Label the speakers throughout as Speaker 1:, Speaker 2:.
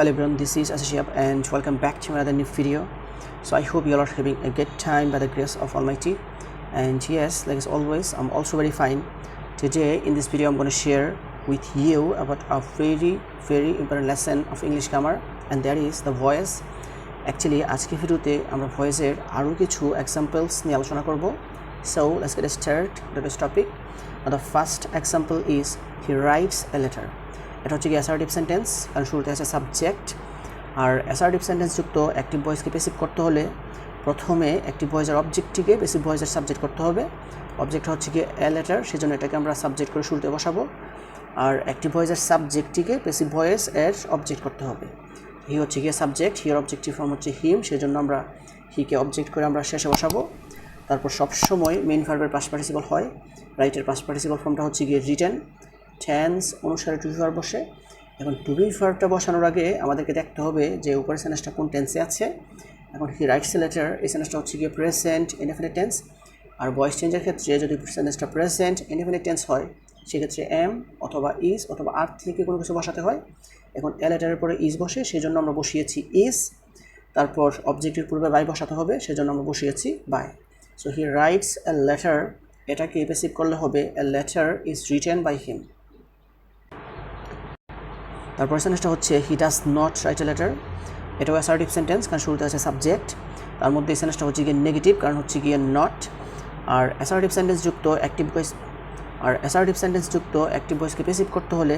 Speaker 1: Hello everyone, this is Ashiab and welcome back to another new video. So I hope you all are having a good time by the grace of Almighty. And yes, like as always, I'm also very fine. Today in this video I'm going to share with you about a very important lesson of English grammar, and that is the voice. Actually আজকে ভিডিওতে আমরা ভয়েসের আরো কিছু examples নিয়ে আলোচনা করব. So let's get started with this topic. The first example is he writes a letter. এটা হচ্ছে কি অ্যাসার্টিভ সেন্টেন্স, কারণ শুরুতে আছে সাবজেক্ট। আর অ্যাসার্টিভ সেন্টেন্স যুক্ত অ্যাক্টিভ ভয়েসকে প্যাসিভ করতে হলে প্রথমে অ্যাক্টিভ ভয়েসের অবজেক্টটিকে প্যাসিভ ভয়েসের সাবজেক্ট করতে হবে। অবজেক্ট হচ্ছে কি এ লেটার, সেজন্য এটাকে আমরা সাবজেক্ট করে শুরুতে বসাবো। আর অ্যাক্টিভ ভয়েসের সাবজেক্টটিকে প্যাসিভ ভয়েস এর অবজেক্ট করতে হবে। হি হচ্ছে গিয়ে সাবজেক্ট, হিয়ার অবজেক্টিভ ফর্ম হচ্ছে হিম, সেজন্য আমরা হিকে অবজেক্ট করে আমরা শেষে বসাবো। তারপর সবসময় মেইন ভার্বের পাস্ট পার্টিসিপল হয়। রাইটের পাস্ট পার্টিসিপল ফর্মটা হচ্ছে গিয়ে রিটেন, টেন্স অনুসারে টু বি ভার্ব বসে। এখন টু বি ভার্বটা বসানোর আগে আমাদেরকে দেখতে হবে যে উপরের সেন্টেন্সটা কোন টেন্সে আছে। এখন হি রাইটস এ লেটার, এই সেন্টেন্সটা হচ্ছে গিয়ে প্রেজেন্ট ইনডেফিনিট টেন্স। আর ভয়েস চেঞ্জের ক্ষেত্রে যদি সেন্টেন্সটা প্রেজেন্ট ইনডেফিনিট টেন্স হয় সেক্ষেত্রে এম অথবা ইজ অথবা আর থেকে কোনো কিছু বসাতে হয়। এখন এ লেটারের পরে ইজ বসে, সেই জন্য আমরা বসিয়েছি ইজ। তারপর অবজেক্টের পূর্বে বাই বসাতে হবে, সেজন্য আমরা বসিয়েছি by. So he writes a letter, এটাকে প্যাসিভ করলে হবে a letter is written by him. তারপর সেন্টেন্সটা হচ্ছে he does not write a letter. এটাও অ্যাসার্টিভ সেন্টেন্স, কারণ শুরুতে আছে সাবজেক্ট। তার মধ্যে এই সেন্টেন্সটা হচ্ছে গিয়ে নেগেটিভ, কারণ হচ্ছে গিয়ে নট। আর অ্যাসার্টিভ সেন্টেন্স যুক্ত অ্যাক্টিভ ভয়েসকে প্যাসিভ করতে হলে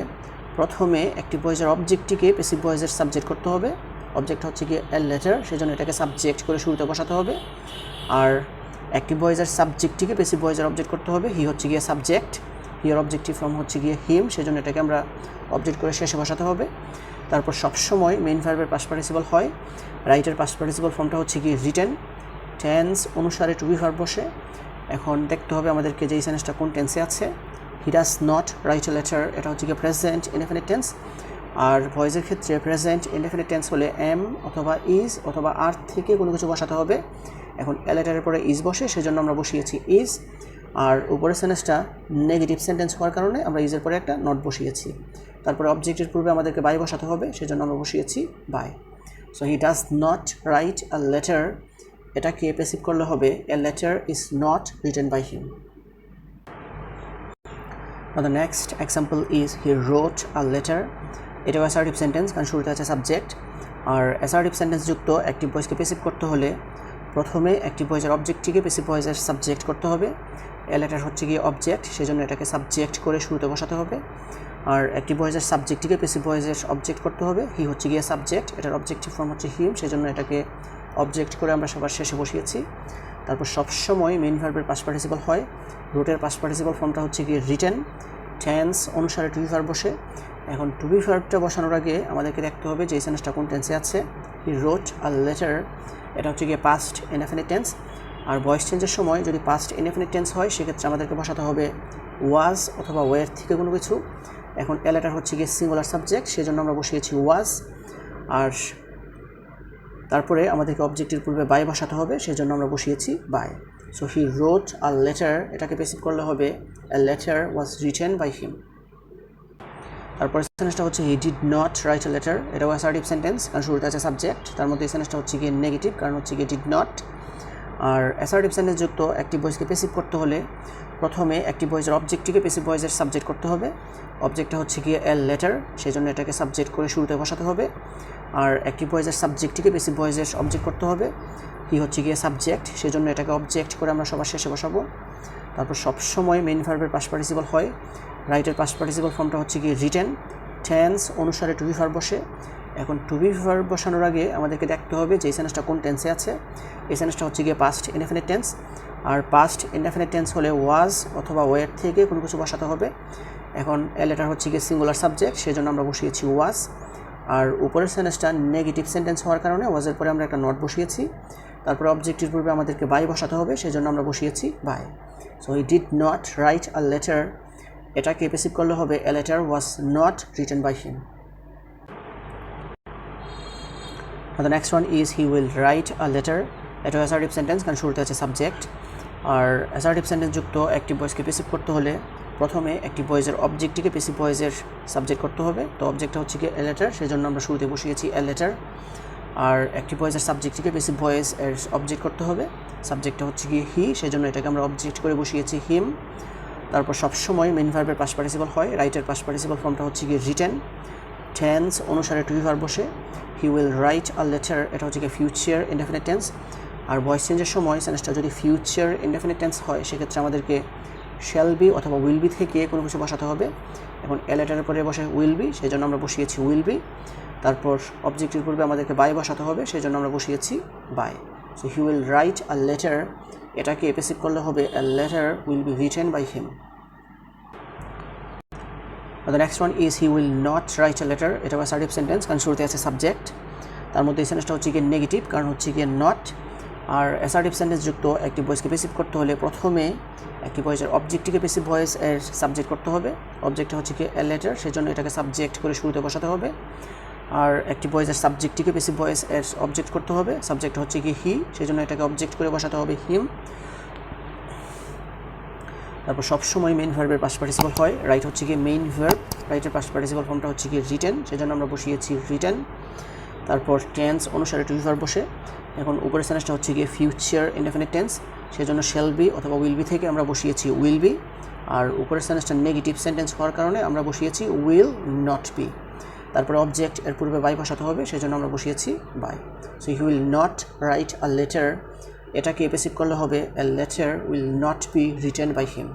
Speaker 1: প্রথমে অ্যাক্টিভ ভয়েসের অবজেক্টটিকে প্যাসিভ ভয়েসের সাবজেক্ট করতে হবে। অবজেক্ট হচ্ছে গিয়ে এ লেটার, সেজন্য এটাকে সাবজেক্ট করে শুরুতে বসাতে হবে। আর অ্যাক্টিভ ভয়েসের সাবজেক্টটিকে প্যাসিভ ভয়েসের অবজেক্ট করতে হবে। হি হচ্ছে গিয়ে সাবজেক্ট, হিয়ার অবজেক্টিভ ফর্ম হচ্ছে গিয়ে হিম, সেজন্য এটাকে আমরা অবজেক্ট করে শেষে বসাতে হবে। তারপর সবসময় মেইন ভার্বের পাস্ট পার্টিসিপল হয়। রাইটের পাস্ট পার্টিসিপল ফর্মটা হচ্ছে গিয়ে রিটেন, টেন্স অনুসারে টু বি ভার্ব বসে। এখন দেখতে হবে আমাদেরকে যে এই সেন্টেন্সটা কোন টেন্সে আছে। হি does not write a letter, এটা হচ্ছে গিয়ে প্রেজেন্ট ইনডেফিনিট টেন্স। আর ভয়েসের ক্ষেত্রে প্রেজেন্ট ইনডেফিনিট টেন্স হলে এম অথবা ইজ অথবা আর থেকে কোনো কিছু বসাতে হবে। এখন এ লেটারের পরে ইজ বসে, সেজন্য আমরা বসিয়েছি ইজ। আর উপরের সেন্টেন্সটা নেগেটিভ সেন্টেন্স হওয়ার কারণে আমরা ইজের পরে একটা নট বসিয়েছি। তারপরে অবজেক্টের পূর্বে আমাদেরকে বাই বসাতে হবে, সেজন্য আমরা বসিয়েছি by. So he does not write a letter, এটাকে প্যাসিভ করলে হবে a letter is not written by him. Now the next example is he wrote a letter. এটাও অ্যাসার্টিভ সেন্টেন্স, কারণ শুরুতে আছে সাবজেক্ট। আর অ্যাসার্টিভ সেন্টেন্স যুক্ত অ্যাক্টিভ ভয়েসকে passive করতে হলে প্রথমে অ্যাক্টিভ ভয়েসের অবজেক্টটিকে প্যাসিভ ভয়েসের সাবজেক্ট করতে হবে। এ লেটার হচ্ছে গিয়ে অবজেক্ট, সেজন্য এটাকে সাবজেক্ট করে শুরুতে বসাতে হবে। আর অ্যাক্টিভ ভয়েসের সাবজেক্টটিকে প্যাসিভ ভয়েসের অবজেক্ট করতে হবে। হি হচ্ছে গিয়ে সাবজেক্ট, এটার অবজেক্টিভ ফর্ম হচ্ছে হিম, সেজন্য এটাকে অবজেক্ট করে আমরা সবার শেষে বসিয়েছি। তারপর সবসময় মেইন ভার্বের পাস্ট পার্টিসিপল হয়। রুটের পাস্ট পার্টিসিপল ফর্মটা হচ্ছে গিয়ে রিটেন, টেন্স অনুসারে টু বি ভার্ব বসে। এখন টু বি ভার্বটা বসানোর আগে আমাদেরকে দেখতে হবে যে এই সেন্টেন্সটা কোন টেন্সে আছে। হি রোট আ লেটার, এটা হচ্ছে গিয়ে পাস্ট ইনডেফিনিট টেন্স। আর ভয়েস চেঞ্জের সময় যদি পাস্ট ইনডেফিনিট টেন্স হয় সেক্ষেত্রে আমাদেরকে বসাতে হবে ওয়াজ অথবা ওয়ের থেকে কোনো কিছু। এখন এ লেটার হচ্ছে গিয়ে সিঙ্গুলার সাবজেক্ট, সেজন্য আমরা বসিয়েছি ওয়াজ। আর তারপরে আমাদেরকে অবজেক্টের পূর্বে বাই বসাতে হবে, সেজন্য আমরা বসিয়েছি by. So he wrote a letter, এটাকে প্যাসিভ করলে হবে a letter was written by him. তারপর সেন্টেন্সটা হচ্ছে he did not write a letter. এটাও অ্যাসার্টিভ সেন্টেন্স, কারণ শুরুতে আছে সাবজেক্ট। তার মধ্যে এই সেন্টেন্সটা হচ্ছে গিয়ে নেগেটিভ, কারণ হচ্ছে গিয়ে ডিড নট। আর অ্যাসার্টিভ সেন্টেন্স যুক্ত অ্যাক্টিভ ভয়েসকে প্যাসিভ করতে হলে প্রথমে অ্যাক্টিভ ভয়েসের অবজেক্টটিকে প্যাসিভ ভয়েসের সাবজেক্ট করতে হবে। অবজেক্টটা হচ্ছে গিয়ে এ লেটার, সেই জন্য এটাকে সাবজেক্ট করে শুরুতে বসাতে হবে। আর অ্যাক্টিভ ভয়েসের সাবজেক্টটিকে প্যাসিভ ভয়েসের অবজেক্ট করতে হবে। হি হচ্ছে গিয়ে সাবজেক্ট, সেই জন্য এটাকে অবজেক্ট করে আমরা সবার শেষে বসাবো। তারপর সবসময় মেইন ভার্বের পাস্ট পার্টিসিপল হয়। রাইটের পাস্ট পার্টিসিপল ফর্মটা হচ্ছে গিয়ে রিটেন, টেন্স অনুসারে টু বি ভার্ব বসে। এখন টু বি ভার্ব বসানোর আগে আমাদেরকে দেখতে হবে যে এই সেন্টেন্সটা কোন টেন্সে আছে। এই সেন্টেন্সটা হচ্ছে গিয়ে পাস্ট ইনডেফিনিট টেন্স। আর পাস্ট ইনডেফিনিট টেন্স হলে ওয়াজ অথবা ওয়ের থেকে কোনো কিছু বসাতে হবে। এখন এ লেটার হচ্ছে গিয়ে সিঙ্গুলার সাবজেক্ট, সেই জন্য আমরা বসিয়েছি ওয়াজ। আর উপরের সেন্টেন্সটা নেগেটিভ সেন্টেন্স হওয়ার কারণে ওয়াজের পরে আমরা একটা নট বসিয়েছি। তারপরে অবজেক্টের পূর্বে আমাদেরকে বাই বসাতে হবে, সেই জন্য আমরা বসিয়েছি by. So he did not write a letter, এটাকে প্যাসিভ করলে হবে a letter was not written by him. The next one is he will write a letter. এটা অ্যাসার্টিভ সেন্টেন্স, কারণ শুরুতে আছে সাবজেক্ট। আর অ্যাসার্টিভ সেন্টেন্স যুক্ত অ্যাক্টিভ ভয়েসকে passive করতে হলে প্রথমে অ্যাক্টিভ ভয়েসের অবজেক্টটিকে প্যাসিভ ভয়েসের সাবজেক্ট করতে হবে। তো অবজেক্টটা হচ্ছে কি এ লেটার, সেই জন্য আমরা শুরুতে বসিয়েছি এ লেটার। আর অ্যাক্টিভ ভয়েসের সাবজেক্টটিকে প্যাসিভ ভয়েস এর অবজেক্ট করতে হবে। সাবজেক্টটা হচ্ছে কি হি, সেই জন্য এটাকে আমরা অবজেক্ট করে বসিয়েছি হিম। তারপর সবসময় মেইন ভার্বের পাস্ট পার্টিসিপল হয়, রাইটের পাস্ট পার্টিসিপল ফর্মটা হচ্ছে কি রিটেন। টেন্স অনুসারে টু বি ভার্ব বসে, হি উইল রাইট আ লেটার, এটা হচ্ছে কি ফিউচার ইনডেফিনিট টেন্স। আর ভয়েস চেঞ্জের সময় সেন্টেন্সটা যদি ফিউচার ইনডেফিনিট টেন্স হয় সেক্ষেত্রে আমাদেরকে শ্যাল বি অথবা উইল বি থেকে কোনো কিছু বসাতে হবে। এখন এ লেটারের পরে বসে উইল বি, সেই জন্য আমরা বসিয়েছি উইল বি। তারপর অবজেক্টের পূর্বে আমাদেরকে বাই বসাতে হবে, সেই জন্য আমরা বসিয়েছি by. So he will write a letter, এটাকে প্যাসিভ করলে হবে a letter will be written by him. The next one is he will not write a letter, এটা অ্যাসার্টিভ সেন্টেন্স, কারণ শুরুতে আছে সাবজেক্ট। তার মধ্যে এই সেন্টেন্সটা হচ্ছে গিয়ে নেগেটিভ, কারণ হচ্ছে গিয়ে নট। আর অ্যাসার্টিভ সেন্টেন্স যুক্ত অ্যাক্টিভ ভয়েসকে প্যাসিভ করতে হলে প্রথমে অ্যাক্টিভ ভয়েসের অবজেক্টটিকে প্যাসিভ ভয়েস এর সাবজেক্ট করতে হবে। অবজেক্টটা হচ্ছে কি এ লেটার, সেই জন্য এটাকে সাবজেক্ট করে শুরুতে বসাতে হবে। আর অ্যাক্টিভ ভয়েসের সাবজেক্টটিকে প্যাসিভ ভয়েস এর অবজেক্ট করতে হবে। সাবজেক্ট হচ্ছে কি হি, সেই জন্য এটাকে অবজেক্ট করে বসাতে হবে হিম। তারপর সবসময় মেইন ভার্বের পাস্ট পার্টিসিপল হয়, রাইট হচ্ছে কি মেইন ভার্ব, রাইটের পাস্ট পার্টিসিপল ফর্মটা হচ্ছে কি রিটেন, সেজন্য আমরা বসিয়েছি রিটেন। তারপর টেন্স অনুসারে টু বি ভার্ব বসে, এখন উপরের সেন্টেন্সটা হচ্ছে গিয়ে ফিউচার ইনডেফিনিট টেন্স, সেজন্য শ্যাল বি অথবা উইল বি থেকে আমরা বসিয়েছি উইল বি। আর উপরের সেন্টেন্সটা নেগেটিভ সেন্টেন্স হওয়ার কারণে আমরা বসিয়েছি উইল নট বি। তারপরে অবজেক্ট এর পূর্বে বাই বসাতে হবে, সেজন্য আমরা বসিয়েছি by. So he will not write a letter, এটাকে প্যাসিভ করলে হবে a letter will not be written by him.